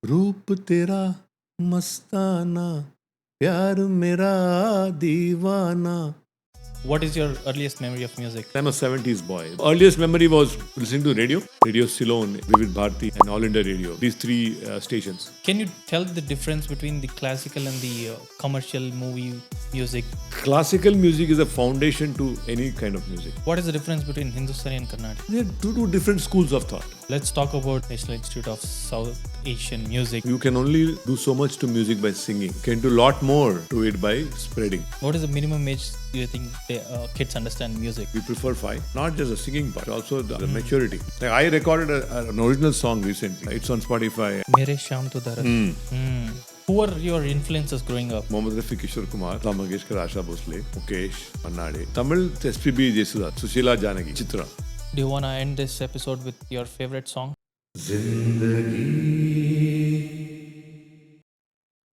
रूप तेरा मस्ताना, प्यार मेरा दीवाना. What is your earliest memory of music? I'm a 70s boy. Earliest memory was listening to Radio Ceylon, Vivid Bharati, and All India Radio. These three stations. Can you tell the difference between the classical and the commercial movie music? Classical music is a foundation to any kind of music. What is the difference between Hindustani and Carnatic? There are two different schools of thought. Let's talk about National Institute of South Asian Music. You can only do so much to music by singing. You can do a lot more to it by spreading. What is the minimum age do you think kids understand music? We prefer 5, not just the singing part, also the maturity. Like I recorded an original song recently. It's on Spotify. Mere Sham to Daras. Who are your influences growing up? Mohammad Rafi, Kishore Kumar, Lata Mangeshkar, Asha Bhosle, Mukesh, Pannade. Tamil, SPB, Jesudas, Sushila Janagi, Chitra. Do you want to end this episode with your favorite song?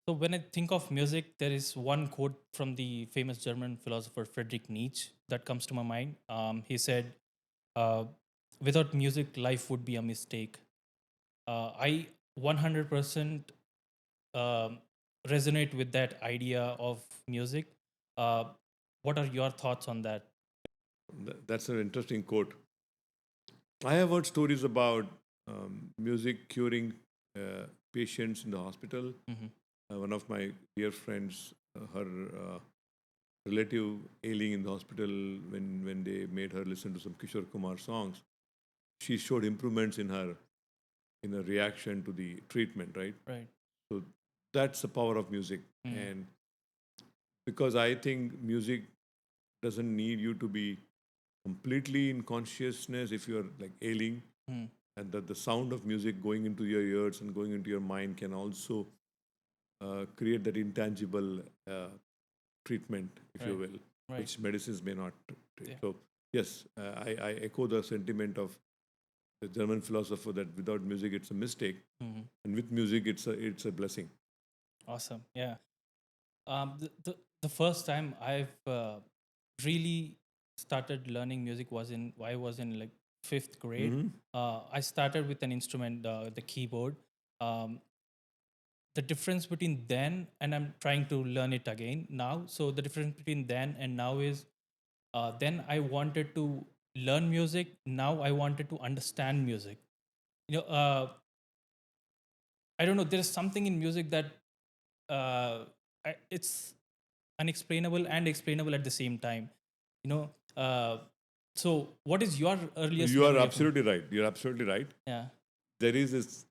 So when I think of music, there is one quote from the famous German philosopher Friedrich Nietzsche that comes to my mind. He said, without music, life would be a mistake. I 100% resonate with that idea of music. What are your thoughts on that? That's an interesting quote. I have heard stories about music curing patients in the hospital. One of my dear friends, her relative ailing in the hospital, when they made her listen to some Kishore Kumar songs, she showed improvements in her reaction to the treatment, right? Right. So that's the power of music. And because I think music doesn't need you to be completely in consciousness if you're like ailing, and that the sound of music going into your ears and going into your mind can also create that intangible treatment, if you will, which medicines may not treat. Yeah. So yes, I echo the sentiment of the German philosopher that without music it's a mistake, and with music it's a blessing. Awesome. Yeah. The first time I've really started learning music was I was in like 5th grade. I started with an instrument, the keyboard. The difference between then and I'm trying to learn it again now. So the difference between then and now is then I wanted to learn music. Now I wanted to understand music. I don't know. There is something in music that it's unexplainable and explainable at the same time. You know. So, what is your earliest? You are memory of absolutely right. You're absolutely right. Yeah. There is this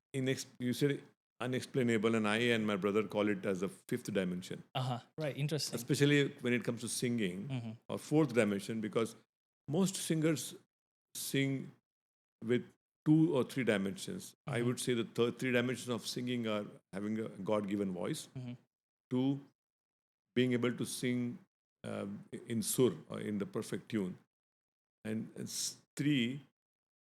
you said unexplainable, and I and my brother call it as the 5th dimension. Right. Interesting. Especially when it comes to singing, or 4th dimension, because most singers sing with 2 or 3 dimensions. I would say the 3 dimensions of singing are having a God-given voice, 2, being able to sing in sur, or in the perfect tune, and 3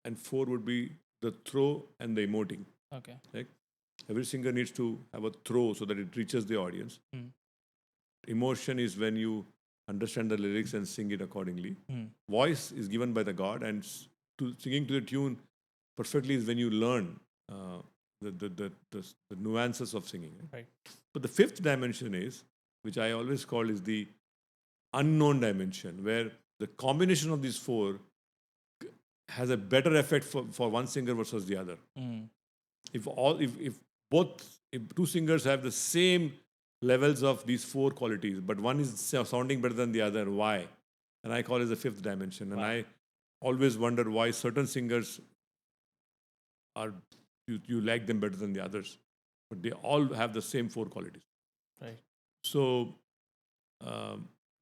and 4 would be the throw and the emoting. Okay. Right? Every singer needs to have a throw so that it reaches the audience. Emotion is when you understand the lyrics and sing it accordingly. Voice is given by the God, and singing to the tune perfectly is when you learn the nuances of singing. Right. But the 5th dimension is, which I always call, is the unknown dimension, where the combination of these 4 has a better effect for one singer versus the other. If 2 singers have the same levels of these 4 qualities, but one is sounding better than the other, why? And I call it the 5th dimension. And I always wonder why certain singers are you like them better than the others, but they all have the same 4 qualities. Right. So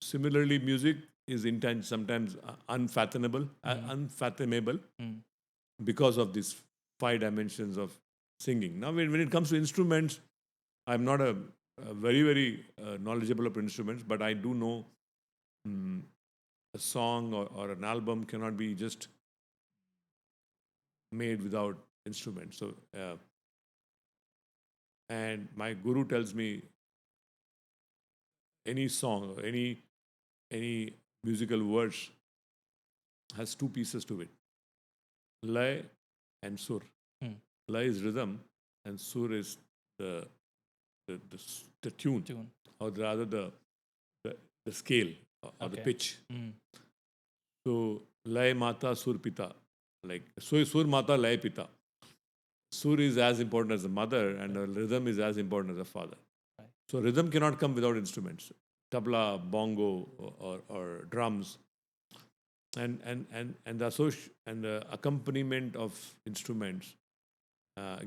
similarly, music is sometimes unfathomable, because of these 5 dimensions of singing. Now, when it comes to instruments, I'm not a very, very knowledgeable of instruments, but I do know a song or an album cannot be just made without instruments. So, and my guru tells me any song or any musical verse has 2 pieces to it: lay and sur. Lay is rhythm, and sur is the the tune, Tune. or rather the, the scale or the Okay. pitch. Mm. So lay mata sur pita, like so sur mata lay pita. Sur is as important as the mother, and the rhythm is as important as the father. Right. So rhythm cannot come without instruments, tabla, bongo, or drums, and the and the accompaniment of instruments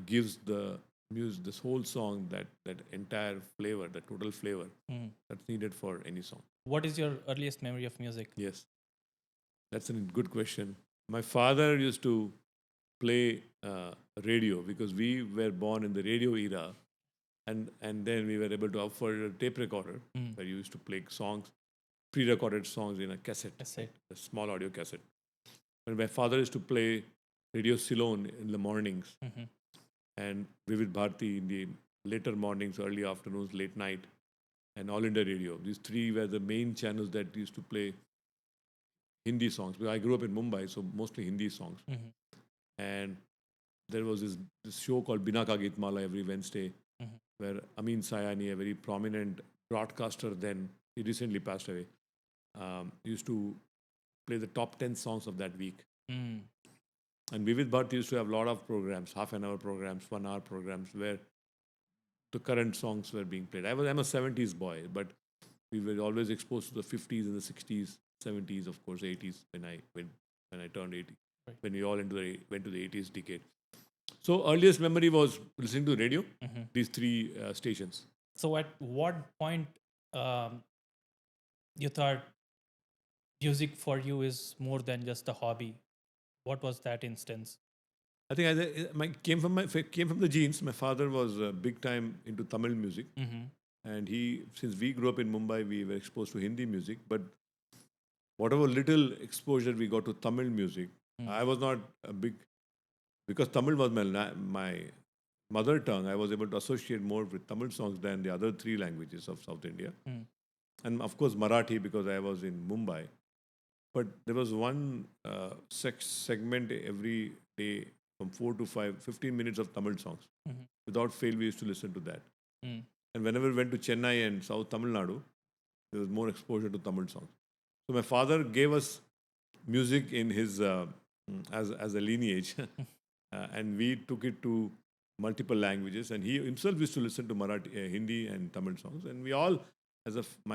gives the music, this whole song, that entire flavor, the total flavor Mm. that's needed for any song. What is your earliest memory of music? Yes, that's a good question. My father used to play radio because we were born in the radio era, and then we were able to afford a tape recorder Mm. where you used to play songs, pre-recorded songs in a cassette, Cassette. a small audio cassette. And my father used to play Radio Ceylon in the mornings Mhm. and Vivid Bharati in the later mornings, early afternoons, late night, and All India Radio. These three were the main channels that used to play Hindi songs. Because I grew up in Mumbai, so mostly Hindi songs. Mhm. And there was this show called Bina Ka Geet Mala every Wednesday, Mhm. where Amin Sayani, a very prominent broadcaster then, he recently passed away, used to play the top 10 songs of that week. Mm. And Vivid Bharati used to have a lot of programs, half an hour programs, 1 hour programs, where the current songs were being played. I'm a 70s boy, but we were always exposed to the 50s and the 60s, 70s, of course, 80s when I turned 80, Right. when we all went to the 80s decade. So earliest memory was listening to radio, Mhm. these three stations. So at what point you thought music for you is more than just a hobby? What was that instance? I think came from the genes. My father was big time into Tamil music, Mm-hmm. and since we grew up in Mumbai, we were exposed to Hindi music. But whatever little exposure we got to Tamil music, I was not a big, because Tamil was my mother tongue. I was able to associate more with Tamil songs than the other three languages of South India, Mm. and of course Marathi because I was in Mumbai. But there was one segment every day from 4 to 5, 15 minutes of Tamil songs. Mhm. Without fail, we used to listen to that. Mm. And whenever we went to Chennai and South Tamil Nadu, there was more exposure to Tamil songs. So my father gave us music in his as a lineage, and we took it to multiple languages. And he himself used to listen to Marathi, Hindi, and Tamil songs. And we all,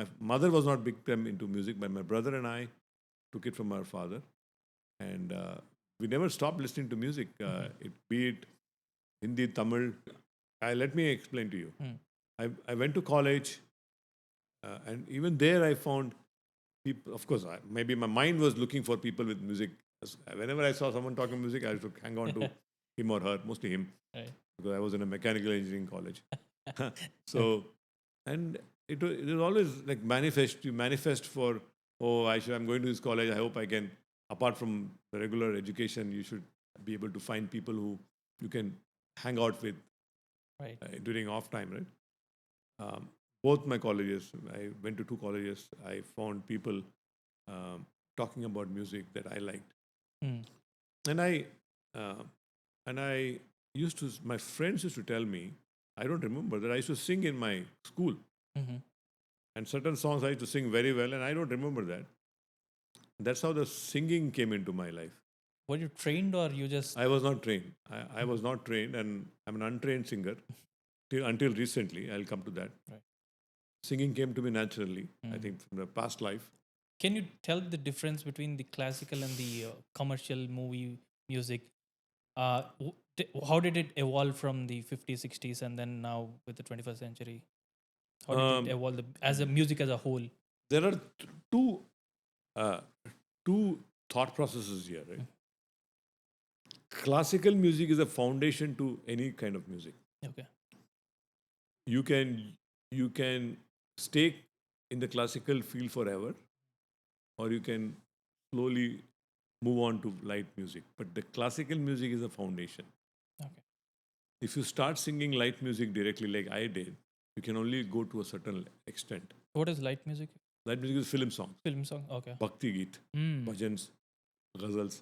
my mother was not big time into music, but my brother and I took it from our father, and we never stopped listening to music. Be it Hindi, Tamil. Let me explain to you. Mm. I went to college, and even there I found people. Of course, maybe my mind was looking for people with music. Whenever I saw someone talking music, I used to hang on to him or her, mostly him, Right. because I was in a mechanical engineering college. So, and it was always like you manifest for, oh, I'm going to this college. I hope I can, apart from the regular education, you should be able to find people who you can hang out with Right. during off time, right? Both my colleges, I went to two colleges. I found people um, talking about music that I liked, Mm. and uh, I used to. My friends used to tell me, I don't remember that I used to sing in my school, Mhm. and certain songs I used to sing very well, and I don't remember that. That's how the singing came into my life. Were you trained or you just? I was not trained. I was not trained, and I'm an untrained singer until recently. I'll come to that. Right. Singing came to me naturally, I Mm. think, from the past life. Can you tell the difference between the classical and the commercial movie music? How did it evolve from the 50s, 60s, and then now with the 21st century? How did it Um, evolve as a music as a whole? there are two uh, two thought processes here, right? Classical music is a foundation to any kind of music. Okay. You can stay in the classical field forever, or you can slowly move on to light music. But the classical music is a foundation. Okay. If you start singing light music directly, like I did, you can only go to a certain extent. What is light music? Light music is film songs, Film song? Okay. bhakti geet, Mm. bhajans, ghazals.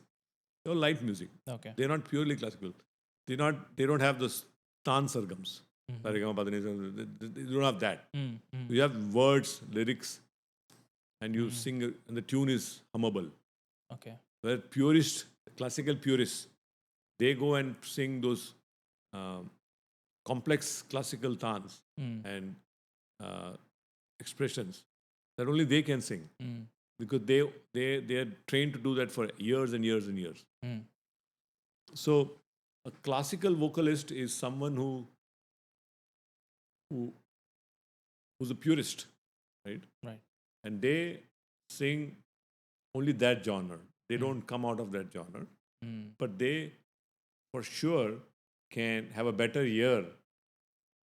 They're all light music. Okay. They're not purely classical. They don't have the stan sargams. Saregama Padani Sa, you don't have that. Mm-hmm. You have words, lyrics, and you sing, and the tune is hummable. Okay. Where purists, classical purists, they go and sing those complex classical tans and expressions that only they can sing because they are trained to do that for years and years and years. So a classical vocalist is someone who who's a purist, right? Right. And they sing only that genre. They don't come out of that genre, but they for sure can have a better ear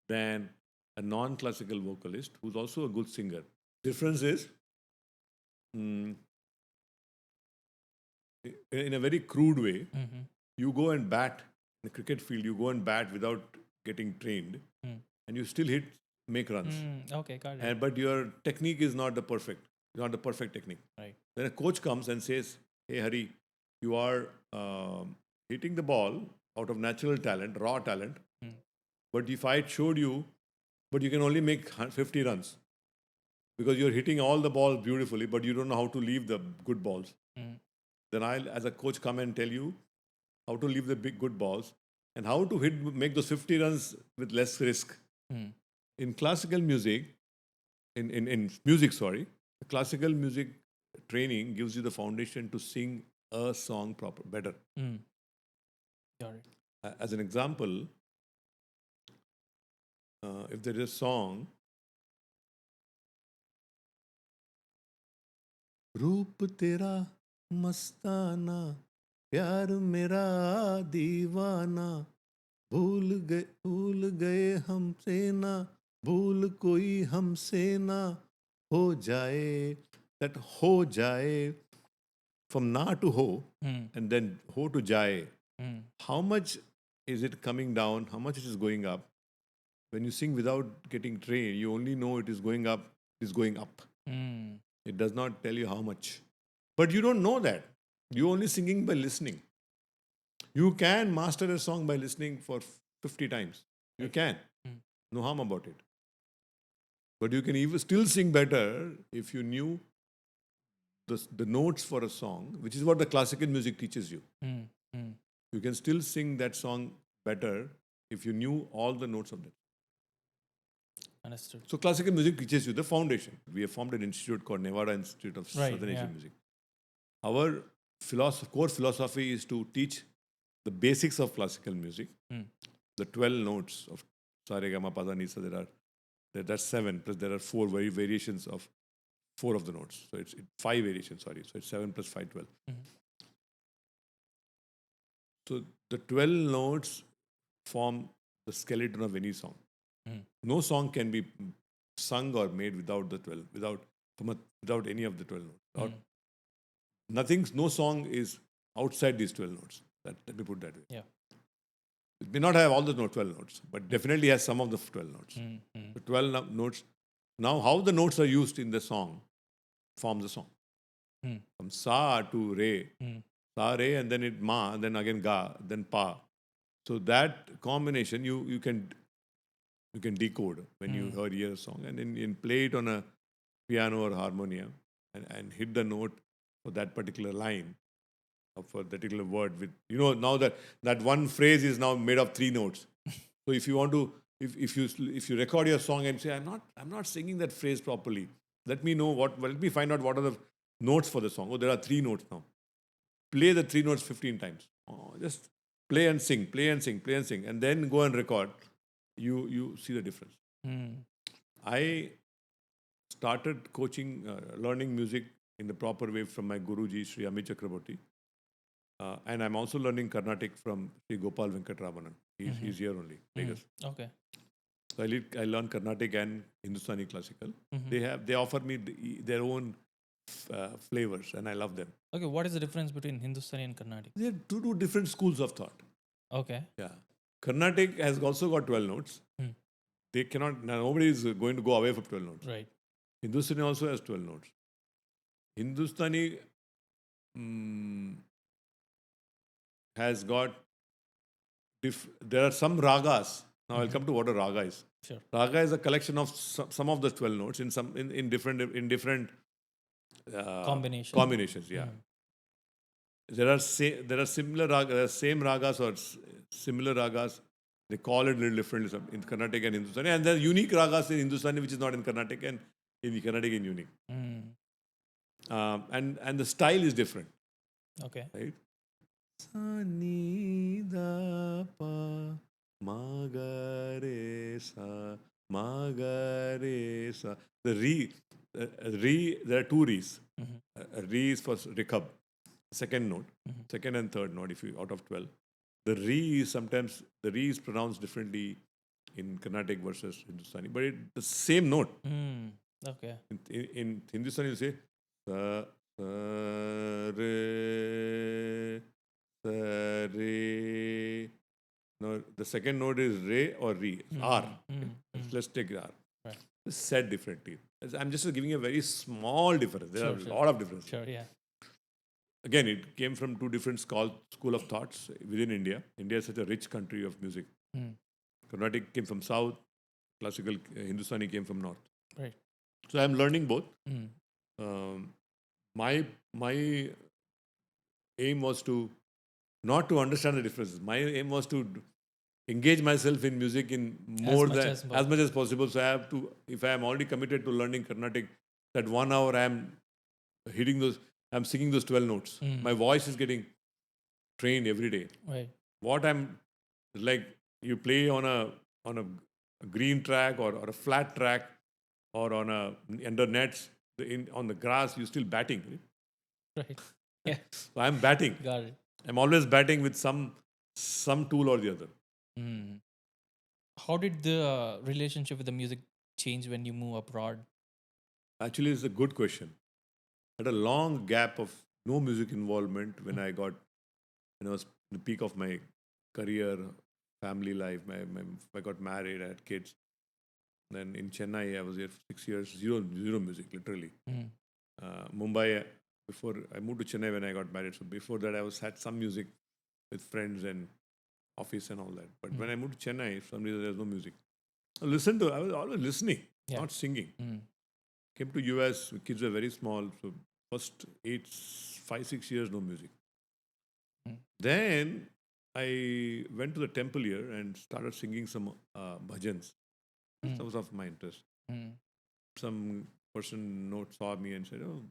than a non-classical vocalist who's also a good singer. Difference is, in a very crude way, you go and bat in the cricket field. You go and bat without getting trained, and you still make runs. Okay, got it. But your technique is not the perfect technique. Right. Then a coach comes and says, "Hey, Hari, you are hitting the ball out of natural talent, raw talent. But if I showed you, but you can only make 50 runs because you're hitting all the balls beautifully, but you don't know how to leave the good balls. Then I'll, as a coach, come and tell you how to leave the big good balls and how to make those 50 runs with less risk." In classical music, in music, sorry, classical music training gives you the foundation to sing a song better. Got it. As an example, if there is a song, रूप तेरा मस्ताना प्यार मेरा दीवाना भूल गए हमसे ना भूल कोई हमसे ना हो जाए, that हो जाए from na to ho and then ho to jaye, how much is it coming down, how much it is going up? When you sing without getting trained, you only know it is going up, it is going up. It does not tell you how much. But you don't know that. You're only singing by listening. You can master a song by listening for 50 times. You can. No harm about it. But you can even still sing better if you knew the notes for a song, which is what the classical music teaches you. You can still sing that song better if you knew all the notes of it. Understood. So classical music teaches you the foundation. We have formed an institute called Nevada Institute of Southern Asian Music. Our core philosophy is to teach the basics of classical music, the 12 notes of Sa Re Ga Ma Pa Dha Ni Sa. There are 7, plus there are 4 variations of 4 of the notes. So it's 5 variations, sorry. So it's 7 plus 5, 12. So the 12 notes form the skeleton of any song. No song can be sung or made without the 12, without any of the 12 notes. No song is outside these 12 notes. Let me put that way. Yeah. It may not have all the 12 notes, but definitely has some of the 12 notes. The 12 notes. Now, how the notes are used in the song forms the song. From sa to re, sa re, and then it ma, and then again ga, then pa. So that combination you can decode when you hear a song, and then play it on a piano or harmonium and hit the note for that particular line or for that particular word. With now that one phrase is now made of 3 notes. So if you want to, if you record your song and say I'm not singing that phrase properly, let me find out what are the notes for the song. Oh, there are 3 notes now. Play the 3 notes 15 times. Just play and sing, play and sing, play and sing, and then go and record. You see the difference. I started learning music in the proper way from my Guruji, Sri Amit Chakraborty. And I'm also learning Carnatic from Sri Gopal Venkatramanan. He's here only, Vegas. Okay. So I learn Carnatic and Hindustani classical. They offer me their own flavors, and I love them. Okay, what is the difference between Hindustani and Carnatic? They're two different schools of thought. Okay. Yeah. Carnatic has also got 12 notes. They cannot, nobody is going to go away from 12 notes. Right. Hindustani also has 12 notes. Hindustani has got, there are some ragas. Now I'll come to what a raga is. Sure. Raga is a collection of some of the 12 notes in different Combination. combinations. Yeah, there are similar same ragas or similar ragas. They call it a little differently in Carnatic and Hindustani, and there are unique ragas in Hindustani which is not in Carnatic, and in Carnatic in unique. Mm. And the style is different, Okay. right? Sa ni da pa ma ga re sa ma ga re sa. The re. There are two re's. Re is for recub, second note, second and third note. If you out of 12, the re is pronounced differently in Carnatic versus Hindustani, but the same note. Mm. Okay. In Hindustani, you say sa re sa re. No, the second note is re or re. R. Let's take R. Right. It's said differently. I'm just giving a very small difference. There are a lot of differences. Sure. Yeah. Again, it came from two different school of thoughts within India. India is such a rich country of music. Carnatic came from south, classical Hindustani came from north. Right. So I'm learning both. My aim was to not to understand the differences. My aim was to engage myself in music in more much than as as much as possible. So I have to, if I am already committed to learning Carnatic, that 1 hour I am I'm singing those 12 notes. My voice is getting trained every day. Right. What I'm like, you play on a green track or a flat track or on a under nets on the grass, you're still batting. Right? Right. Yeah. So I'm batting. Got it. I'm always batting with some tool or the other. How did the relationship with the music change when you move abroad? Actually, it's a good question. I had a long gap of no music involvement when I was in the peak of my career, family life. I got married, I had kids. Then in Chennai, I was here for 6 years, zero music, literally. Mumbai, before I moved to Chennai when I got married. So before that, I had some music with friends and office and all that. But when I moved to Chennai, for some reason there was no music. I was always listening, not singing. Came to US, kids were very small, so first 5-6 years no music. Then I went to the temple here and started singing some bhajans. Some of my interest. Some person saw me and said, "Oh,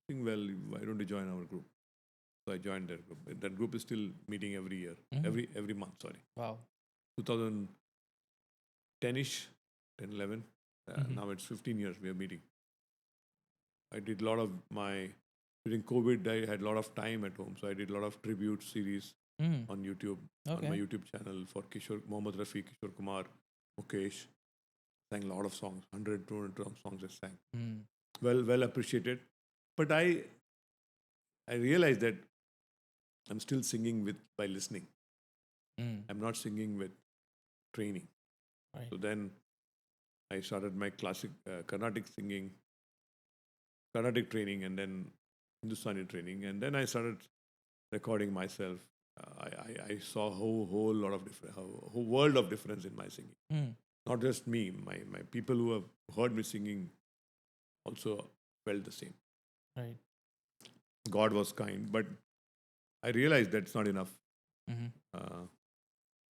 sing well. Why don't you join our group?" So I joined their group. That group is still meeting every year, every month. Sorry. Wow. 2010ish, 10, 11. Now it's 15 years we are meeting. I did a lot of during COVID, I had a lot of time at home. So I did a lot of tribute series on YouTube, on my YouTube channel for Mohammad Rafi, Kishore Kumar, Mukesh. Sang a lot of songs, 100, 200 songs I sang. Well appreciated. But I realized that I'm still singing by listening. I'm not singing with training. Right. So then I started my classic Carnatic singing, Carnatic training, and then Hindustani training. And then I started recording myself. I saw a whole lot of different, a whole world of difference in my singing. Not just me, my people who have heard me singing also felt the same. Right. God was kind, but I realized that's not enough.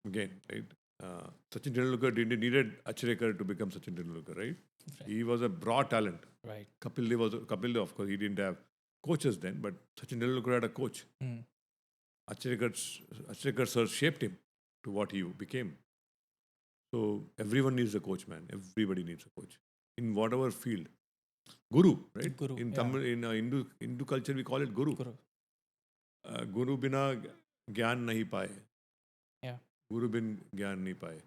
Again, right? Sachin Tendulkar needed Achrekar to become Sachin Tendulkar, right? He was a broad talent. Right. Kapil Dev, of course, he didn't have coaches then, but Sachin Tendulkar had a coach. Achrekar sir shaped him to what he became. So everyone needs a coach, man. Everybody needs a coach in whatever field. Guru, right? Guru, in Tamil, in Hindu culture, we call it Guru. Guru bina gyan nahi paaye. Yeah. Guru bin gyan nahi paaye.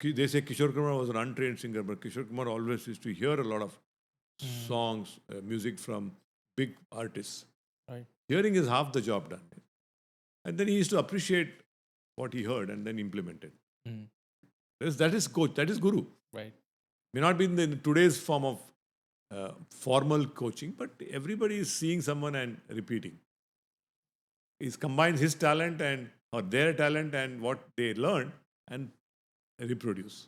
They say Kishore Kumar was an untrained singer, but Kishore Kumar always used to hear a lot of songs, music from big artists. Right. Hearing is half the job done. And then he used to appreciate what he heard and then implement it. That is coach, that is Guru. Right. May not be in today's form of formal coaching, but everybody is seeing someone and repeating. He combines his talent or their talent and what they learned and reproduce.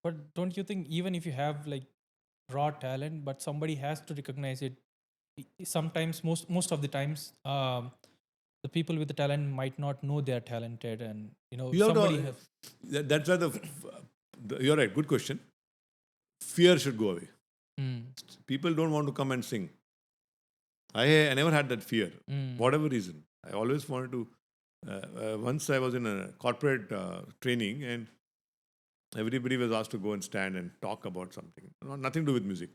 But don't you think even if you have like raw talent, but somebody has to recognize it? Sometimes, most of the times, the people with the talent might not know they're talented, and You have somebody to, has. that's why you're right, good question. Fear should go away. Mm, People don't want to come and sing. I never had that fear, mm, whatever reason. I always wanted to. Once I was in a corporate training, and everybody was asked to go and stand and talk about something, nothing to do with music.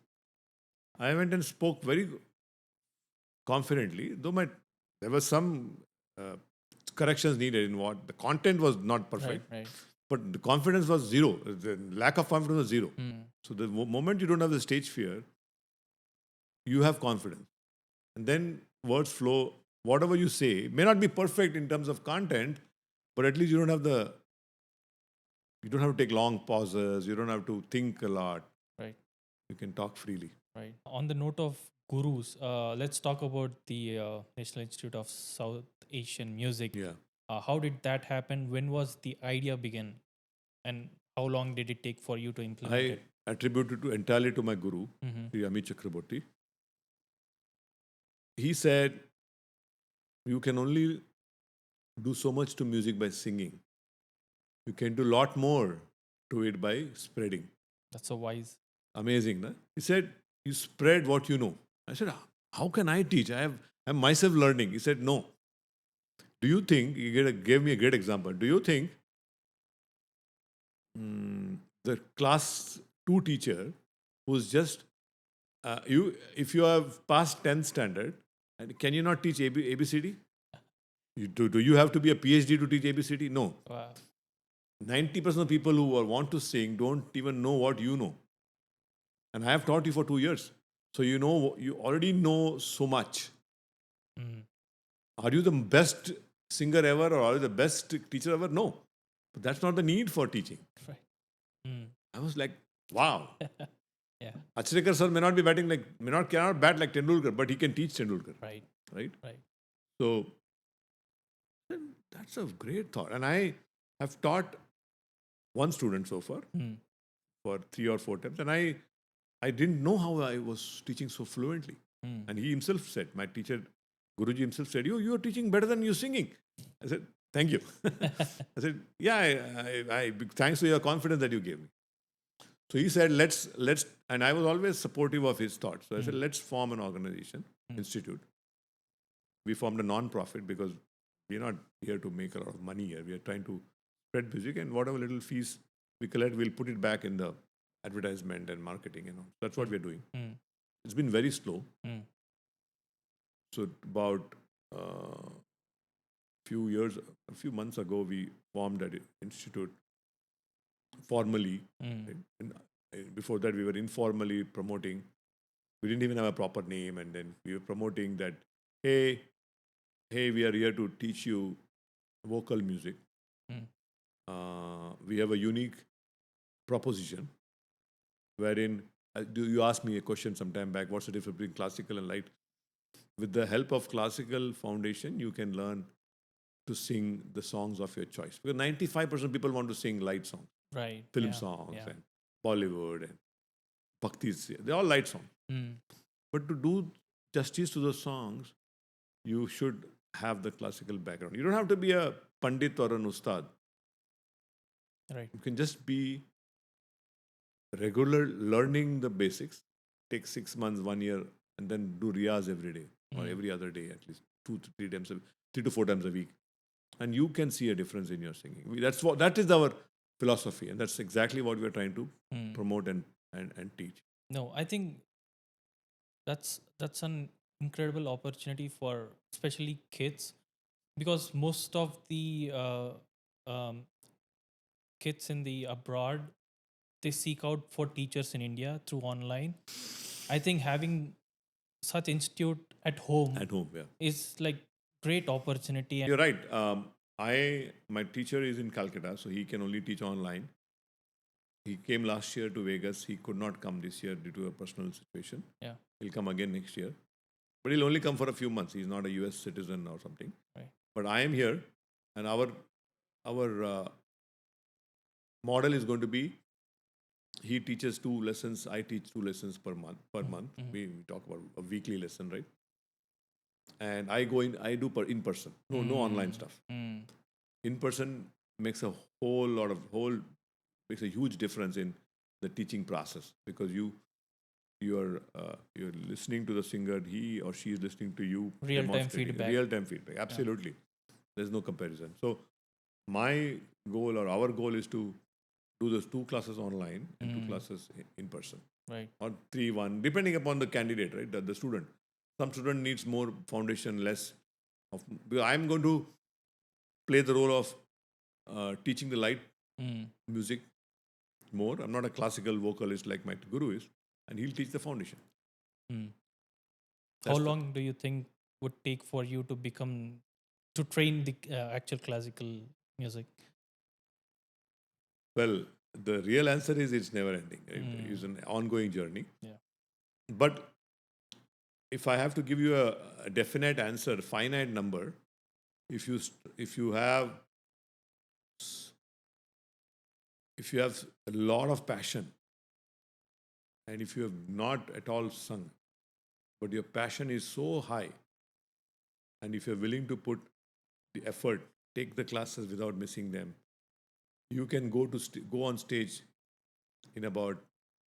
I went and spoke very confidently, though there was some uh, corrections needed in what the content was not right, perfect, right. but the confidence was zero. The lack of confidence was zero. Mm, So the moment you don't have the stage fear, you have confidence, and then words flow. Whatever you say may not be perfect in terms of content, but at least you don't have to take long pauses. You don't have to think a lot. right, You can talk freely. right. On the note of gurus, let's talk about the National Institute of South Asian Music. Yeah. How did that happen? When was the idea begin, and how long did it take for you to implement I it? attribute it entirely to my guru, Mm-hmm. Sri Amit Chakraborty. He said, you can only do so much to music by singing. You can do a lot more to it by spreading. That's so wise. Amazing, no? He said, you spread what you know. I said, how can I teach? I'm myself learning. He said, no. Do you think, gave me a great example. Do you think the class 2 teacher who's just, if you have passed 10th standard, and can you not teach ABCD? Do you have to be a PhD to teach ABCD? No. Wow. 90% of people who want to sing don't even know what you know. And I have taught you for 2 years. So you already know so much. Mm, Are you the best singer ever or are you the best teacher ever? No. But that's not the need for teaching. right. Mm. I was like, wow. Yeah. Achrekar sir cannot bat like Tendulkar, but he can teach Tendulkar. Right. Right? Right. So that's a great thought. And I have taught one student so far Mm. for 3 or 4 times. And I didn't know how I was teaching so fluently. Mm. And he himself said, my teacher, Guruji himself said, you are teaching better than you singing. I said, thank you. I said, yeah, thanks for your confidence that you gave me. So he said, let's, and I was always supportive of his thoughts. So I said, let's form an organization, institute. We formed a non-profit because we're not here to make a lot of money here. We are trying to spread music, and whatever little fees we collect, we'll put it back in the advertisement and marketing. That's what we're doing. Mm. It's been very slow. Mm. So about a few months ago, we formed that institute formally. Mm. Right? And before that, we were informally promoting. We didn't even have a proper name, and then we were promoting that, hey, we are here to teach you vocal music. Mm. We have a unique proposition wherein you asked me a question some time back, what's the difference between classical and light? With the help of Classical Foundation, you can learn to sing the songs of your choice. Because 95% of people want to sing light songs, Right. film Yeah. songs, Yeah. and Bollywood and bhaktis. They're all light songs. Mm. But to do justice to those songs, you should have the classical background. You don't have to be a pandit or an ustad. Right. You can just be regular learning the basics, take 6 months, 1 year, and then do riyaz every day or every other day, at least 3 to 4 times a week. And you can see a difference in your singing. That is our philosophy, and that's exactly what we're trying to Mm. promote and teach. No, I think that's an incredible opportunity for especially kids, because most of the um, kids in the abroad, they seek out for teachers in India through online. I think having such institute at home At home, yeah. is like great opportunity. And You're right. My teacher is in Calcutta, so he can only teach online. He came last year to Vegas. He could not come this year due to a personal situation. yeah, He'll come again next year. But he'll only come for a few months. He's not a US citizen or something. right. But I am here, and our model is going to be he teaches 2 lessons, I teach 2 lessons per month. We talk about a weekly lesson, right? And I do in person. No online stuff. Mm. In person makes a makes a huge difference in the teaching process, because you're listening to the singer, he or she is listening to you, Real-time demonstrating feedback. real-time feedback. Absolutely, there's no comparison. So my goal or our goal is to do those 2 classes online and 2 classes in person, Right. or 3-1, depending upon the candidate, right? The student. Some student needs more foundation, less of. Because I'm going to play the role of teaching the light Mm. music more. I'm not a classical vocalist like my guru is, and he'll teach the foundation. Mm. How That's the- long do you think would take for you to train the actual classical music? Well, the real answer is it's never ending. Right? It's an ongoing journey. Yeah. But if I have to give you a definite answer, finite number, if you have a lot of passion, and if you have not at all sung, but your passion is so high, and if you're willing to put the effort, take the classes without missing them, you can go on stage in about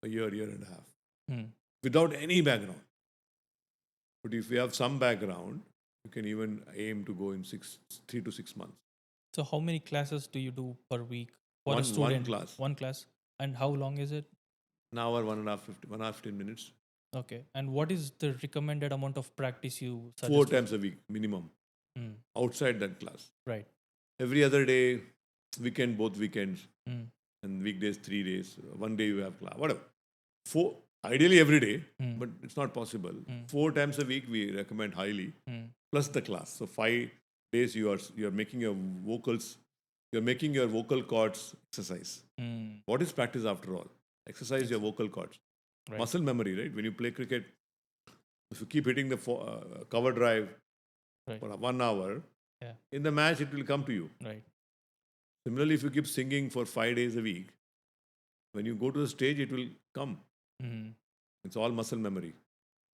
a year and a half, Mm. without any background. But if you have some background, you can even aim to go in 3 to 6 months. So how many classes do you do per week for a One student? class, One class. And how long is it? an hour, 1.5, 15 minutes, Okay. And what is the recommended amount of practice you 4 suggest? times a week minimum Mm. outside that class. Right. Every other day, both weekends, Mm. and weekdays 3 days. One day you have class, whatever. Ideally every day, but it's not possible. 4 times a week we recommend highly, plus the class. So 5 days you're making your vocals, you're making your vocal cords exercise. Mm. What is practice after all? Exercise your vocal cords. Right. Muscle memory, right? When you play cricket, if you keep hitting the cover drive Right. for 1 hour, Yeah. in the match it will come to you. Right. Similarly, if you keep singing for 5 days a week, when you go to the stage, it will come. Mm. It's all muscle memory,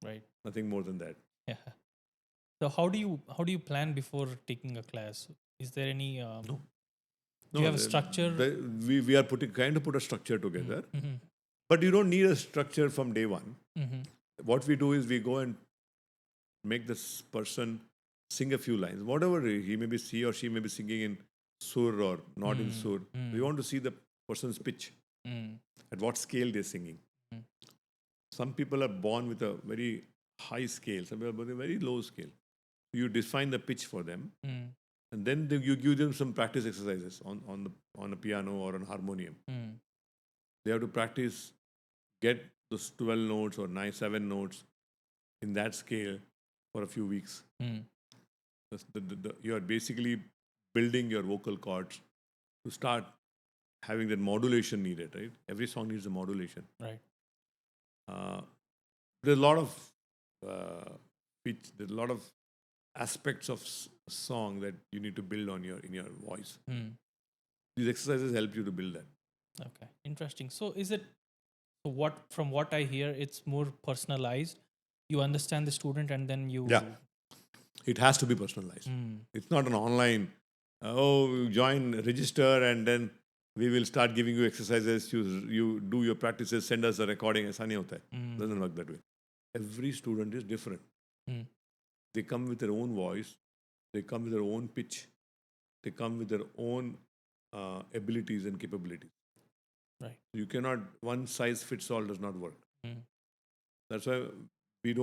Right. nothing more than that. Yeah. So how do you plan before taking a class? Is there any No. do you have a structure? We are trying to put a structure together, Mhm. but you don't need a structure from day one. Mhm. What we do is we go and make this person sing a few lines, whatever he or she may be singing in sur or not in sur. We want to see the person's pitch, Mm. at what scale they're singing. Some people are born with a very high scale, some people are with a very low scale. You define the pitch for them, Mm. and then you give them some practice exercises on a piano or on harmonium. Mm. They have to practice, get those 12 notes or 7 notes in that scale for a few weeks. Mm. You are basically building your vocal cords to start having that modulation needed, right? Every song needs a modulation. Right. There's a lot of pitch, there's a lot of aspects of song that you need to build in your voice. Mm. These exercises help you to build that. Okay. Interesting. So is it from what I hear, it's more personalized. You understand the student and then you Yeah. It has to be personalized. It's not an online, you join, register, and then we will start giving you exercises. You do your practices, send us a recording. ऐसा नहीं होता है. Doesn't work that way. Every student is different. Mm. They come with their own voice. They come with their own pitch. They come with their own abilities and capabilities. Right. You cannot, one size fits all does not work. Mm. That's why we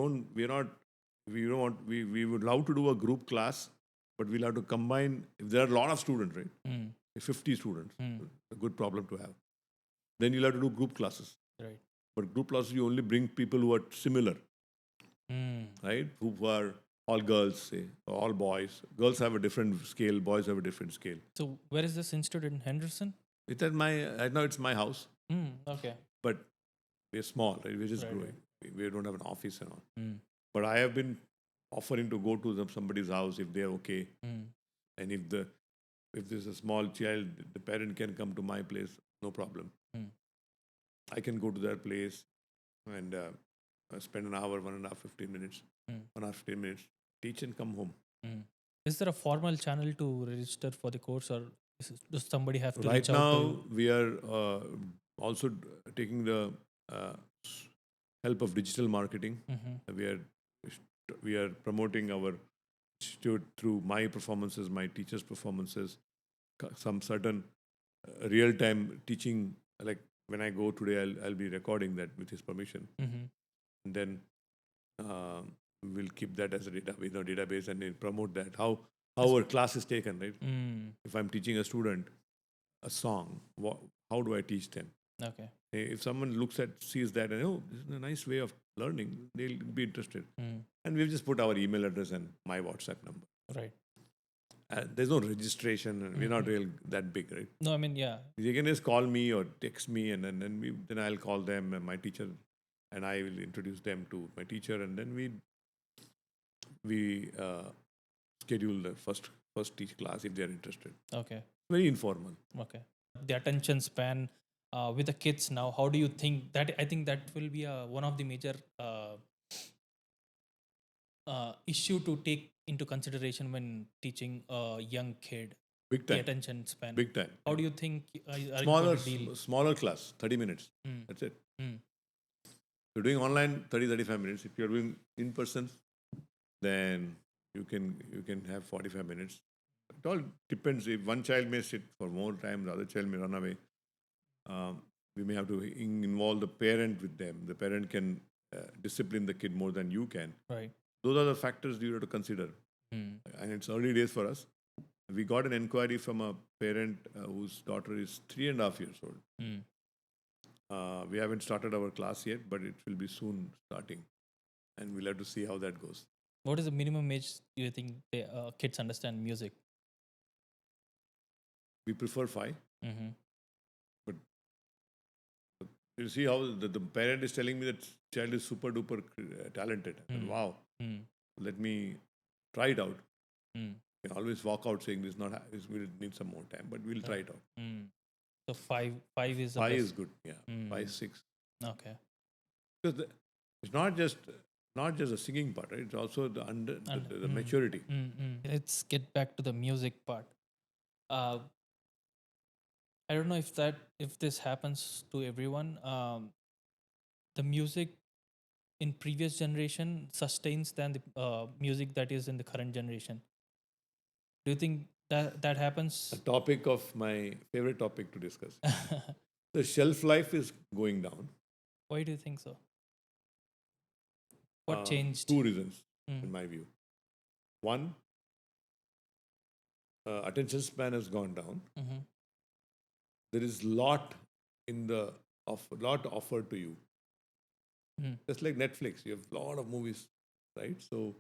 would love to do a group class, but we'll have to combine. If there are a lot of students, right? Mm. 50 students, a good problem to have. Then you'll have to do group classes. Right. But group classes, you only bring people who are similar, right? Who are all girls, say, or all boys. Girls have a different scale, boys have a different scale. So where is this institute in Henderson? It's at right now it's my house, Okay. but we're small, right? We're just Right, growing. We don't have an office and all. Mm. But I have been offering to go to somebody's house if they're okay. Mm. And if there's a small child, the parent can come to my place. no problem. Mm. I can go to their place and spend an hour, 1.5, 15 minutes, Mm. 1 hour, 15 minutes, teach and come home. Mm. Is there a formal channel to register for the course, or does somebody have to Right reach out to now, you? we are also taking the s- help of digital marketing. Mm-hmm. We are we are promoting our institute through my performances, my teachers' performances, some certain real time teaching. Like when I go today, I'll be recording that with his permission, Mm-hmm. and then we'll keep that as a database and then promote that. How our class is taken, right? Mm. If I'm teaching a student a song, how do I teach them? Okay. If someone sees that, and oh, this is a nice way of learning, they'll be interested. Mm. And we've just put our email address and my WhatsApp number. Right. There's no registration, and we're not real that big, right? No, I mean, yeah. They can just call me or text me, and then I'll call them and my teacher, and I will introduce them to my teacher, and then we schedule the first teach class if they are interested. Okay. Very informal. Okay. The attention span with the kids now, how do you think that? I think that will be one of the major issue to take into consideration when teaching a young kid, Big the time. attention span. Big time. How do you think are you Smaller going to deal? smaller class, 30 minutes. Mm. That's it. Mm. You're doing online 35 minutes. If you're doing in person, then you can have 45 minutes. It all depends. If one child may sit for more time, the other child may run away. We may have to involve the parent with them. The parent can discipline the kid more than you can. Right. Those are the factors you have to consider. Mm. And it's early days for us. We got an inquiry from a parent whose daughter is 3.5 years old. Mm. We haven't started our class yet, but it will be soon starting. And we'll have to see how that goes. What is the minimum age you think kids understand music? We prefer 5. Mm-hmm. But you see how the parent is telling me that child is super duper talented. And wow, Mm. let me try it out. Mm. You can always walk out saying this not we need some more time, but we'll try it out. Mm. So five is the 5 best. is good, yeah. 5, 6. Okay. Because it's not just the singing part, right? It's also the maturity. Let's get back to the music part. I don't know if this happens to everyone. The music in previous generation sustains than the music that is in the current generation. Do you think that happens? A topic of my favorite topic to discuss. The shelf life is going down. Why do you think so? What Uh, changed? 2 reasons, Mm. in my view. One, attention span has gone down. Mhm. There is lot offered to you. Mm. Just like Netflix, you have a lot of movies, right? So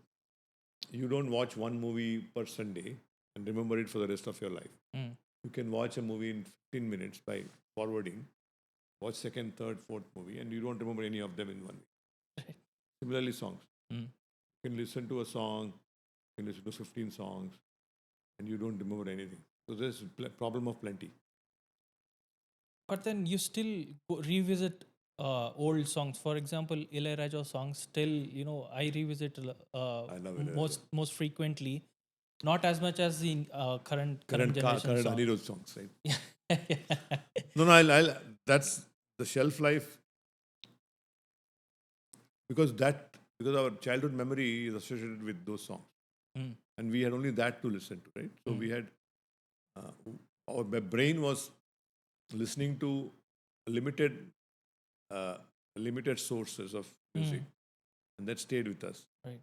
you don't watch one movie per Sunday and remember it for the rest of your life. Mm. You can watch a movie in 15 minutes by forwarding, watch second, third, fourth movie, and you don't remember any of them in one week. Similarly, songs. Mm. You can listen to a song, you can listen to 15 songs, and you don't remember anything. So there's problem of plenty. But then you still revisit old songs. For example, Ilayaraja songs. Still, I revisit I love it. most frequently. Not as much as the current generation Current song. Anirudh songs, right? Yeah. No, that's the shelf life because our childhood memory is associated with those songs, Mm. and we had only that to listen to, right? So we had our brain was listening to limited uh, limited sources of music, and that stayed with us. Right.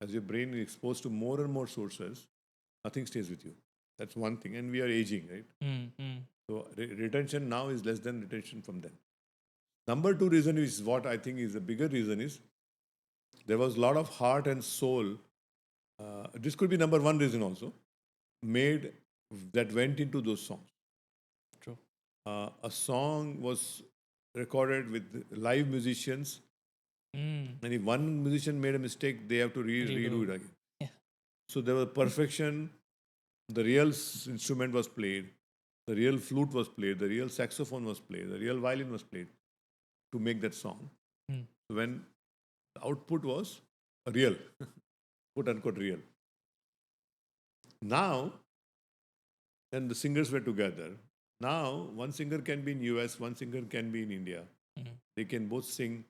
As your brain is exposed to more and more sources, nothing stays with you. That's one thing, and we are aging, right? Mm. Mm. So retention now is less than retention from then. Number 2 reason is what I think is the bigger reason is there was a lot of heart and soul. This could be number 1 reason also made that went into those songs. True. A song was recorded with live musicians, Mm. and if one musician made a mistake, they have to redo it again. Yeah. So there was perfection. The real instrument was played, the real flute was played, the real saxophone was played, the real violin was played to make that song. Hmm. When the output was real, quote unquote real. Now, when the singers were together, now one singer can be in US, one singer can be in India. Hmm. They can both sing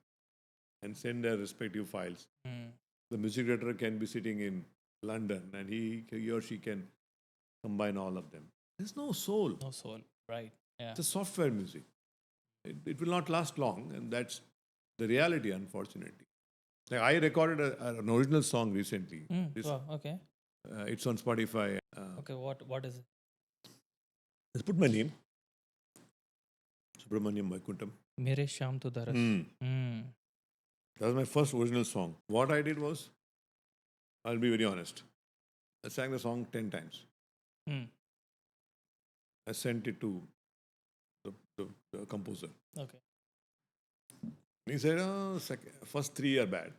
and send their respective files. Hmm. The music director can be sitting in London and he or she can combine all of them. There's no soul. No soul. Right. Yeah. It's a software music. It will not last long, and that's the reality, unfortunately. Like I recorded an original song recently. Wow. Okay. It's on Spotify. Okay. What is it? Let's put my name, Subramaniam Vaikuntham. Mere Sham to Daras. Hmm. That was my first original song. What I did was, I'll be very honest, I sang the song 10 times. Hmm. I sent it to the composer. Okay. He said, oh, first three are bad.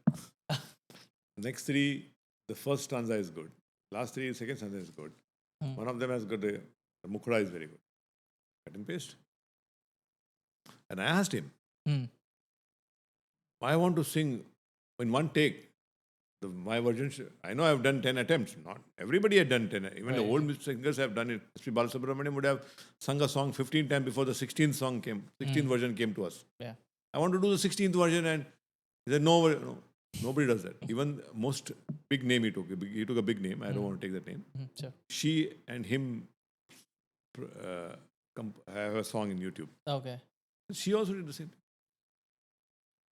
Next three, the first stanza is good. Last three, second stanza is good. One of them has got the Mukhra is very good. Cut and paste. And I asked him, Hmm. I want to sing in one take. My version, I know I've done 10 attempts. Not everybody had done 10. Even the Right. old singers have done it. Sri Balasubramaniam would have sung a song 15 times before the 16th song came, 16th version came to us. Yeah. I want to do the 16th version, and he said, no, nobody does that. Even most big name he took. He took a big name. I don't want to take that name. Sure. She and him have a song in YouTube. Okay. She also did the same thing.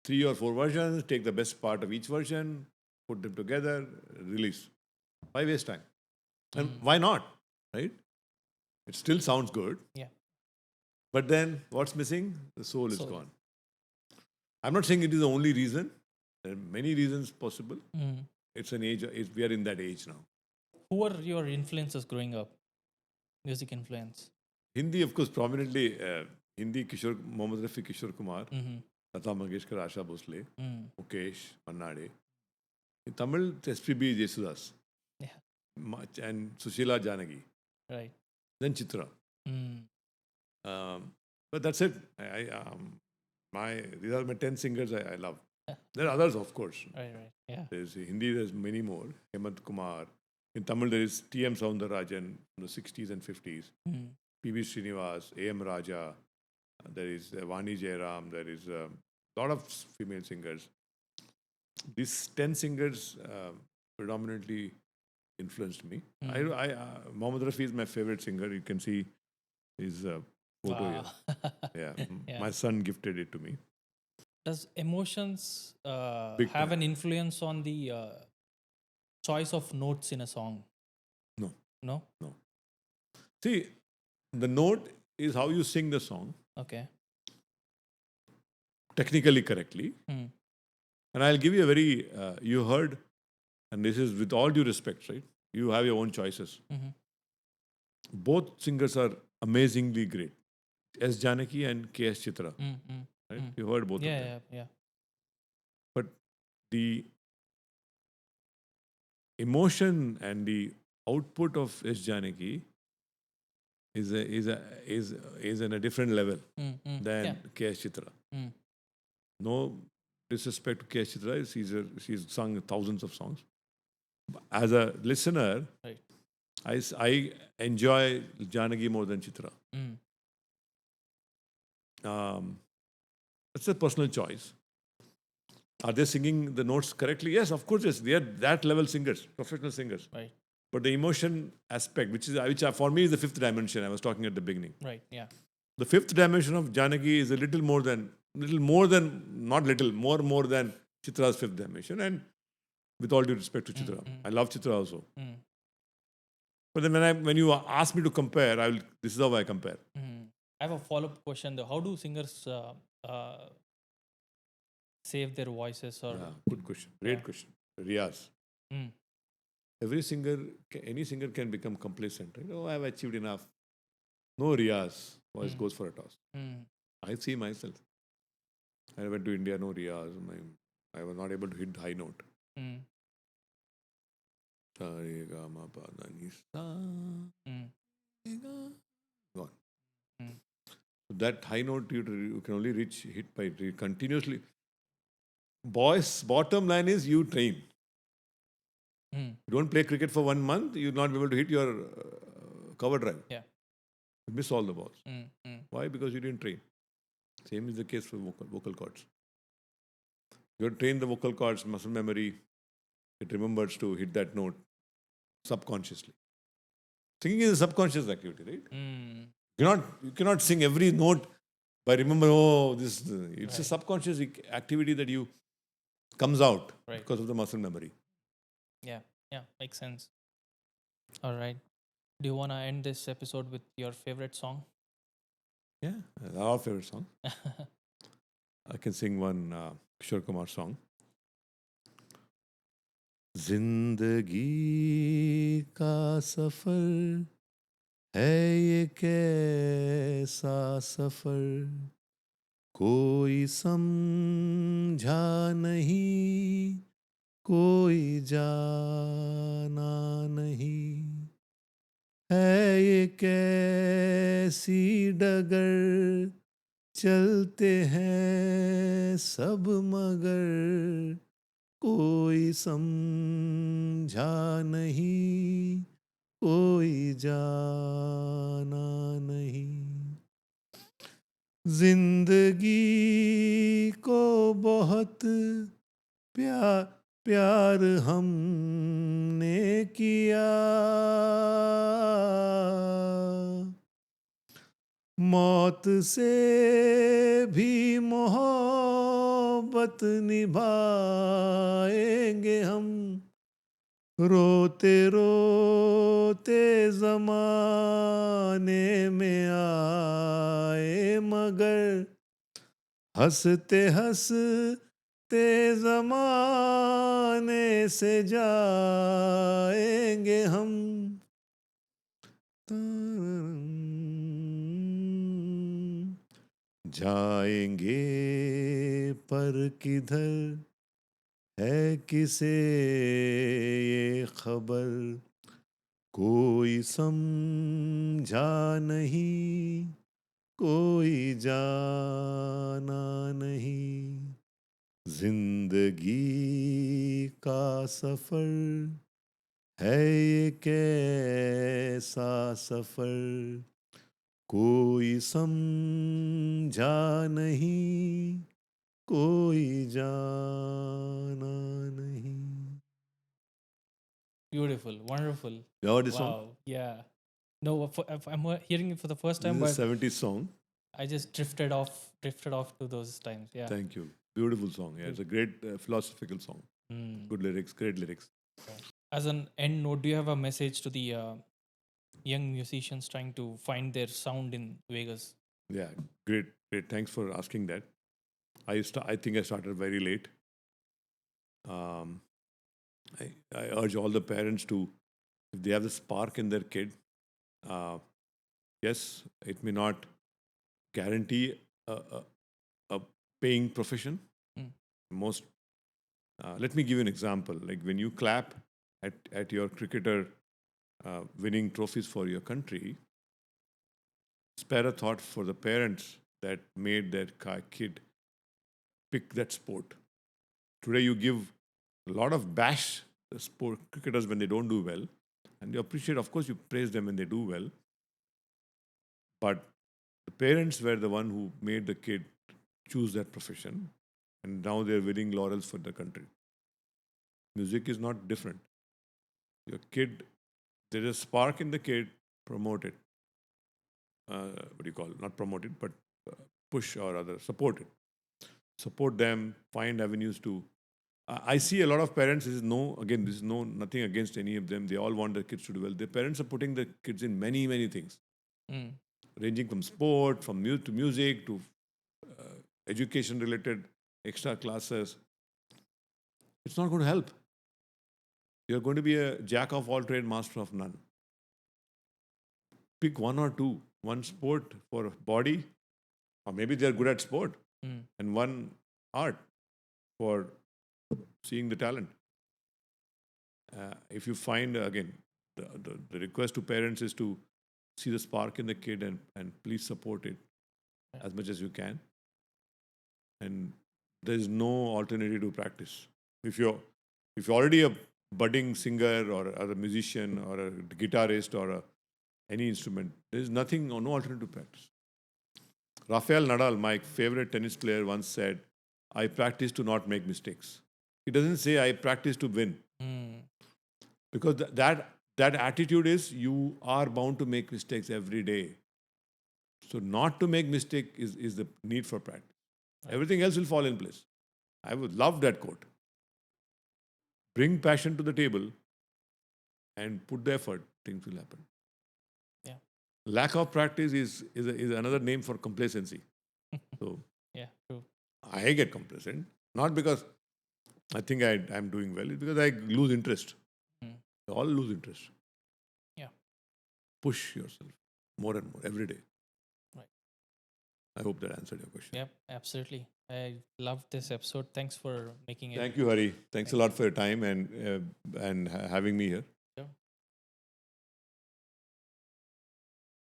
3 or 4 versions, take the best part of each version, put them together, release. Why waste time? And why not? Right? It still sounds good. Yeah. But then what's missing? The soul is Soul. gone. I'm not saying it is the only reason. There are many reasons possible. Hmm. It's an age, we are in that age now. Who were your influences growing up? Music influence. Hindi, of course, prominently, Hindi, Mohammad Rafi, Kishore Kumar, Mm-hmm. Lata Mangeshkar, Asha Bhosle, Mm. Mukesh, Mannade. In Tamil, it's SPB Jesudas. Yeah. And Sushila Janagi. Right. Then Chitra. Mm. But that's it. These are my 10 singers I love. There are others, of course. Right. Yeah. There's Hindi, there's many more. Hemant Kumar. In Tamil, there is T.M. Soundarajan from the 60s and 50s. Mm. P.B. Srinivas, A.M. Raja. There is Vani Jairam. There is a lot of female singers. These 10 singers predominantly influenced me. Mohammad Rafi is my favorite singer. You can see his photo here. Wow. Yeah. Yeah. My son gifted it to me. Does emotions Big have time. an influence on the choice of notes in a song? No. No? See, the note is how you sing the song Okay. technically correctly. Mm. And I'll give you a very, you heard, and this is with all due respect, right? You have your own choices. Mm-hmm. Both singers are amazingly great. S. Janaki and K.S. Chitra, Mm-hmm. right? You heard both of them. Yeah. But the emotion and the output of S. Janaki is in a different level Mm-hmm. than Yeah. K.S. Chitra. Mm. No disrespect to K.S. Chitra, she's sung thousands of songs. As a listener, Right. I enjoy Janaki more than Chitra. Mm. It's a personal choice. Are they singing the notes correctly? Yes, of course, yes. They are that level singers, professional singers. Right. But the emotion aspect, which for me is the fifth dimension, I was talking at the beginning. Right. Yeah. The fifth dimension of Janaki is a little more than, more than Chitra's fifth dimension. And with all due respect to Chitra, I love Chitra also. Mm. But then when you ask me to compare, this is how I compare. Mm. I have a follow-up question though. How do singers save their voices or Good question. Great question. Riyaz. Mm. Every singer, any singer can become complacent. Right? Oh, I've achieved enough. No Riyaz. Voice goes for a toss. Mm. I see myself. I went to India, no Riyaz. I was not able to hit the high note. Mm. Sa, re, ga, ma, pa, da, ni, sa. Mm. Gone. That high note you can only hit by continuously. Boys, bottom line is you train. Mm. You don't play cricket for 1 month, you'll not be able to hit your cover drive. Yeah. You miss all the balls. Mm. Why? Because you didn't train. Same is the case for vocal cords. You train the vocal cords, muscle memory, it remembers to hit that note subconsciously. Singing is a subconscious activity, right? Mm. You cannot sing every note by remember, oh, this. It's a Right. subconscious activity that you comes out Right. because of the muscle memory. Yeah. Yeah. Makes sense. All right. Do you want to end this episode with your favorite song? Yeah, our favorite song. I can sing one Kishore Kumar song. जिंदगी का सफर है ये कैसा सफर कोई समझा नहीं कोई जाना नहीं है ये कैसी डगर चलते हैं सब मगर कोई समझा नहीं कोई जाना नहीं जिंदगी को बहुत प्यार प्यार हमने किया मौत से भी मोहब्बत निभाएंगे हम रोते रोते जमाने में आए मगर हंसते हंसते जमाने से जाएंगे हम जाएंगे पर किधर है किसे ये खबर कोई समझा नहीं कोई जाना नहीं जिंदगी का सफर है ये कैसा सफर कोई समझा नहीं कोई जाना नहीं. Beautiful. Wonderful. You heard this song? Wow. Yeah. No, if I'm hearing it for the first This time, is but a 70s song. I just drifted off to those times. Yeah. Thank you. Beautiful song. Yeah, it's a great philosophical song. Mm. Good lyrics, great lyrics. As an end note, do you have a message to the young musicians trying to find their sound in Vegas? Yeah, great, great. Thanks for asking that. I think I started very late. Um, I urge all the parents to, if they have the spark in their kid, uh, yes, it may not guarantee a paying profession. Mm. Most, let me give you an example. Like when you clap at your cricketer winning trophies for your country, spare a thought for the parents that made their kid pick that sport. Today, you give a lot of bash the sport cricketers when they don't do well, and you appreciate. Of course, you praise them when they do well, but the parents were the one who made the kid choose that profession, and now they're winning laurels for the country. Music is not different. Your kid, there is a spark in the kid, promote it. What do you call it? Not promote it, but push or other support it. Support them. Find avenues to. I see a lot of parents. This is no again. This is no nothing against any of them. They all want their kids to do well. Their parents are putting the kids in many things, Mm. ranging from sport, from to music to education related extra classes. It's not going to help. You're going to be a jack of all trade, master of none. Pick one or two, one sport for body, or maybe they're good at sport, Mm. and one art for seeing the talent. If you find, again, the request to parents is to see the spark in the kid and please support it. Right. as much as you can. And there is no alternative to practice. If you're already a budding singer or a musician or a guitarist or any instrument, there is nothing or no alternative to practice. Rafael Nadal, my favorite tennis player, once said, "I practice to not make mistakes." He doesn't say, "I practice to win," Mm. because that attitude is you are bound to make mistakes every day. So not to make mistake is the need for practice. Right. Everything else will fall in place. I would love that quote. Bring passion to the table and put the effort, things will happen. Yeah. Lack of practice is another name for complacency. So Yeah. True. I get complacent, not because I think I'm doing well, it's because I lose interest. Mm. We all lose interest. Yeah. Push yourself more and more every day. Right. I hope that answered your question. Yep. Absolutely. I loved this episode. Thanks for making it. Thank you, Hari. Thanks a lot for your time and having me here.